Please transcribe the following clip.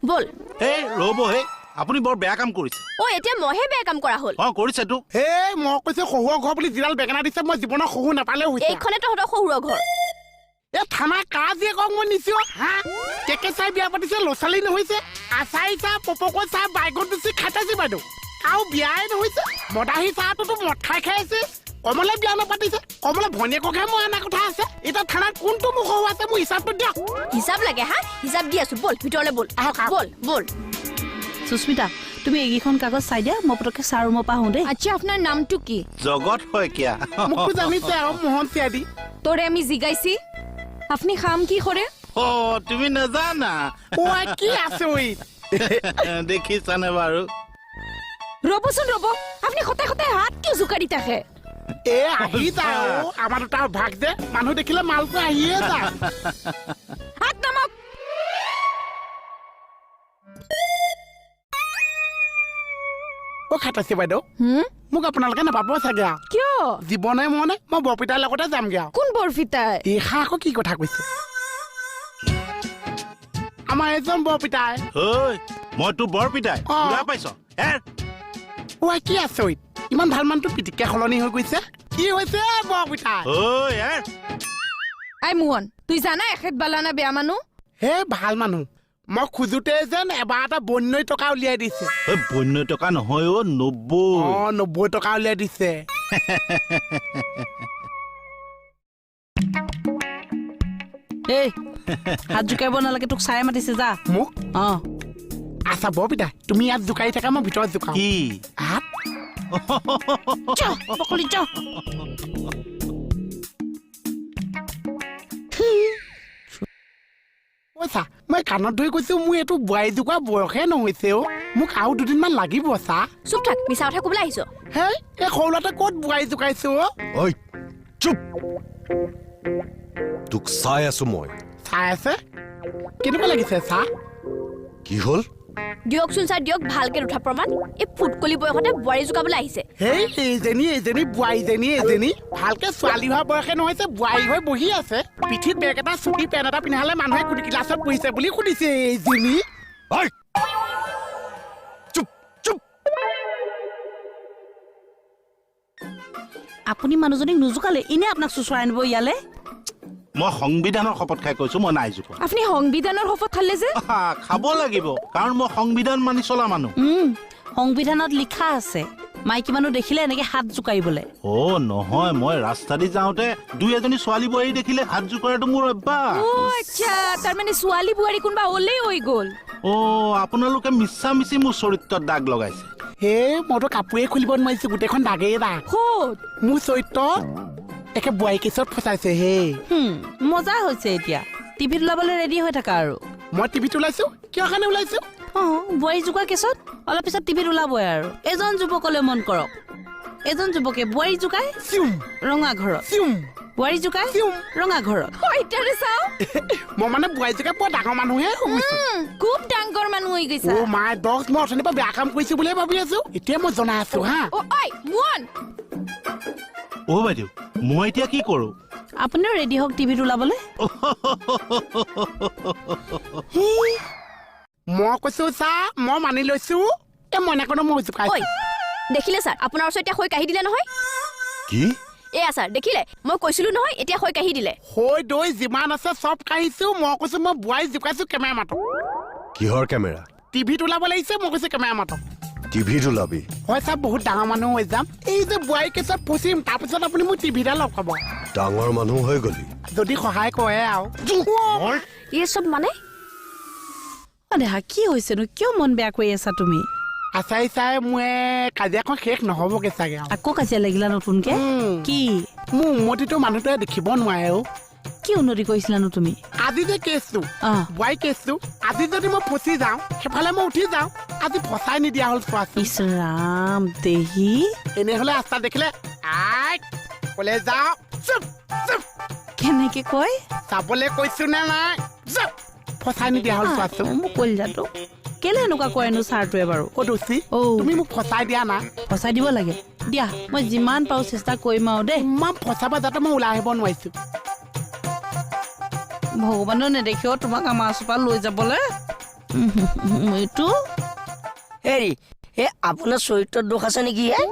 বল এই ৰ'ব হে আপুনি বৰ বেয়া কাম কৰিছে ও এতিয়া মহে বেয়া কাম কৰা হল কৰিছে তো হে মই কৈছে শহুৰ ঘৰ বুলি জিৰাল বেগেনা দিছে মই জীৱনৰ শহু নাপালেও হৈছে এইখনে তহঁতৰ শহুৰৰ ঘৰ এ থানা কাজিয়ে কওক মই নিছো হা কেকে চাই বিয়া পাতিছে ল'ছালী নহৈছে আচাই চাহ পপকৈ চাহ বাইকত বেছি খাইছে বাইদেউ আৰু বিয়াই নহৈছে মদাহী চাহটোতো মদ খাই আছে কমলে বিয়া নাপাতিছে কমলে ভনীয়েককহে মই অনা কথা আছে এতিয়া থানাত কোনটো মুখ আছে মোৰ হিচাপটো দিয়ক হিচাপ লাগে হা হিচাপ দি আছো বল ভিতৰলৈ বল আহক বল বল সুস্মিতা তুমি এইখন কাগজ চাই দিয়া মই পটকে চাৰ ৰুমৰ পৰা আহোঁ দেই আচ্ছা আপোনাৰ নামটো কি জগত শইকীয়া মোকতো জানিছে আৰু মোহন চিয়াদি তোৰে আমি জিগাইছি আপনি খাম কি কৰে তুমি নাজানা ও কি আছে ওই দেখিছানে বাৰু ৰবসুন ৰব আপনি হতাই হতাই হাত কি জুকাৰি থাকে এ আহি যায় আমাৰ দুটা ভাগ দে মানুহ দেখিলে মালটো আহিয়ে যায় হাত নামক ও খাটাছে বাইদেউ মোক আপোনালোকে নাপাব চাগে কিয় জীৱনে মনে মই বৰপিতাৰ লগতে যামগে আৰু কোন বৰফিতাই এইখা আকৌ কি কথা কৈছে আমাৰ এজন বৰপিতাই ঐ মই তোৰ বৰ পিতাই বুঢ়া পাইছ ও কি আছে ইমান ভাল মানুহটো পিটিকে সলনি হৈ গৈছে কি হৈছে বৰপিতাই আই মোহন তুই জানা এখেত বালানা বেয়া মানুহ হে ভাল মানুহ মই খোজোতে যেন এবাৰ এটা 92 টকা উলিয়াই দিছে 92 টকা নহয় 90 90 টকা উলিয়াই দিছে এই হাত জুকাব নালাগে তোক চাই মাতিছে যা মোক আচ্ছা বৰপিতাই তুমি ইয়াত জোকাৰি থাকা মই ভিতৰত জোকাও কি হাত বকলি চ চা মই কাণত ধৰি কৈছো মোৰ এইটো বোৱাৰী জোকা বয়সে নহৈছে মোক আৰু দুদিনমান লাগিব চা চুপ থাক মিছা কথা কবলৈ আহিছ হে এই সৰু ল'ৰাটোৱে ক'ত বোৱাৰী জোকাইছো ঐ চুপ তোক চাই আছো মই চাই আছে কেনেকুৱা লাগিছে চা কি হ'ল দিয়কচোন ছাৰ দিয়ক ভালকে উঠা প্ৰমাণ এই ফুটকলি বয়সতে বোৱাৰী জোকাবলৈ আহিছে হেই এইজনী বোৱাৰীজনী এজনী ভালকে ছোৱালী হোৱা বয়সে নহৈছে বোৱাৰী হৈ বহি আছে পিঠিত বেগ এটা চুটি পেন এটা পিন্ধালে মানুহে কোন ক্লাছত পঢ়িছে বুলি সুধিছে এইজনী ঐ চুপ চুপ আপুনি মানুহজনীক নুজুকালে এনে আপোনাক চুচৰাই আনিব ইয়ালে মই সংবিধানৰ শপত খাই কৈছো মই নাই জোকা আপুনি সংবিধানৰ শপত খালে যে খাব লাগিব কাৰণ মই সংবিধান মানি চলা মানুহ সংবিধানত লিখা আছে মাইকী মানুহ দেখিলে এনেকে হাত জুকাৰিবলে নহয় মই ৰাস্তা দি যাওঁতে দুই এজনী ছোৱালী বোৱাৰী দেখিলে হাত জোকাৰাটো মোৰ অভ্যাস আচ্ছা তাৰ মানে ছোৱালী বোৱাৰী কোনবা ওলেই হৈ গ'ল আপোনালোকে মিছা মিছি মোৰ চৰিত্ৰত দাগ লগাইছে হে মইতো কাপোৰে খুলিব নোৱাৰিছো গোটেইখন দাগেই দাগ ক'ত মোৰ চৰিত্ৰ একে বোৱাৰী কেছত ফচাইছে হে মজা হৈছে এতিয়া টিভিত ওলাবলৈ ৰেডি হৈ থাকা আৰু মই টিভিত ওলাইছো কিয় কাৰণে ওলাইছো বোৱাৰী জোকা কেছত অলপ পিছত টিভিত ওলাবই আৰু এজন যুৱকলৈ মন কৰক এজন যুৱকে বোৱাৰী জোকাই ৰঙা ঘৰত বোৱাৰী জোকাই ৰঙা ঘৰত মই মানে বোৱাৰী জোকাই বৰ ডাঙৰ মানুহে খুব ডাঙৰ মানুহ হৈ গৈছে মাই দহ মই অথনিৰ পৰা বেয়া কাম কৰিছো বুলিয়ে ভাবি আছো এতিয়া মই জনাই আছো হা বাইদেউ মই এতিয়া কি কৰো আপুনিও ৰেডি হওক টিভিত ওলাবলৈ মই কৈছো চা মই মানি লৈছো এই মইনাকনো মই জোকাইছো দেখিলে ছাৰ আপোনাৰ ওচৰত এতিয়া হৈ কাঢ়ি দিলে নহয় কি এয়া ছাৰ দেখিলে মই কৈছিলো নহয় এতিয়া হৈ কাঢ়ি দিলে হৈ দৈ যিমান আছে চব কাঢ়িছো মই কৈছো মই বোৱাৰী জোকাইছো কেমেৰা মাতক কিহৰ কেমেৰা টিভিত ওলাব লাগিছে মই কৈছো কেমেৰা মাতক টিভিত ওলাবি হয় ছাৰ বহুত ডাঙৰ মানুহ হৈ যাম এই যে বোৱাৰী কেছত ফচিম তাৰপিছত আপুনি মোক টিভিতে লগ পাব ডাঙৰ মানুহ হৈ গলি যদি সহায় কৰে আৰু এই চব মানে দেহা কি হৈছেনো কিয় মন বেয়া কৰি আছা তুমি আচাই চাই মই কাজিয়াখন শেষ নহবগে চাগে আকৌ কাজিয়া লাগিলা নতুনকে কি মোৰ উন্নতিটো মানুহটোৱে দেখিব নোৱাৰে কি উন্নতি কৰিছিলানো তুমি আজি যে কেছটো বোৱাৰী কেছটো আজি যদি মই ফচি যাওঁ সেইফালে মই উঠি যাওঁ আজি ফচাই নিদিয়া হ'ল চোৱাচোন ইছ ৰাম দেহি এনেহলে ৰাস্তা দেখিলে কলে যাওঁ কেনেকে কয় চাবলৈ কৈছো নে নাই ফচাই নিদিয়া হ'ল চোৱাচোন মোক কলিজাটো কেলে এনেকুৱা কয়নো ছাৰটোৱে বাৰু তুমি মোক ফচাই দিয়া না ফচাই দিব লাগে দিয়া মই যিমান পাৰো চেষ্টা কৰিম আৰু দেই ইমান ফচাব যাতে মই ওলাই আহিব নোৱাৰিছো ভগৱানেও নেদেখিও তোমাক আমাৰ চোপা লৈ যাবলৈ এইটো হেৰি আপোনাৰ চৰিত্ৰত দোষ আছে নেকি হে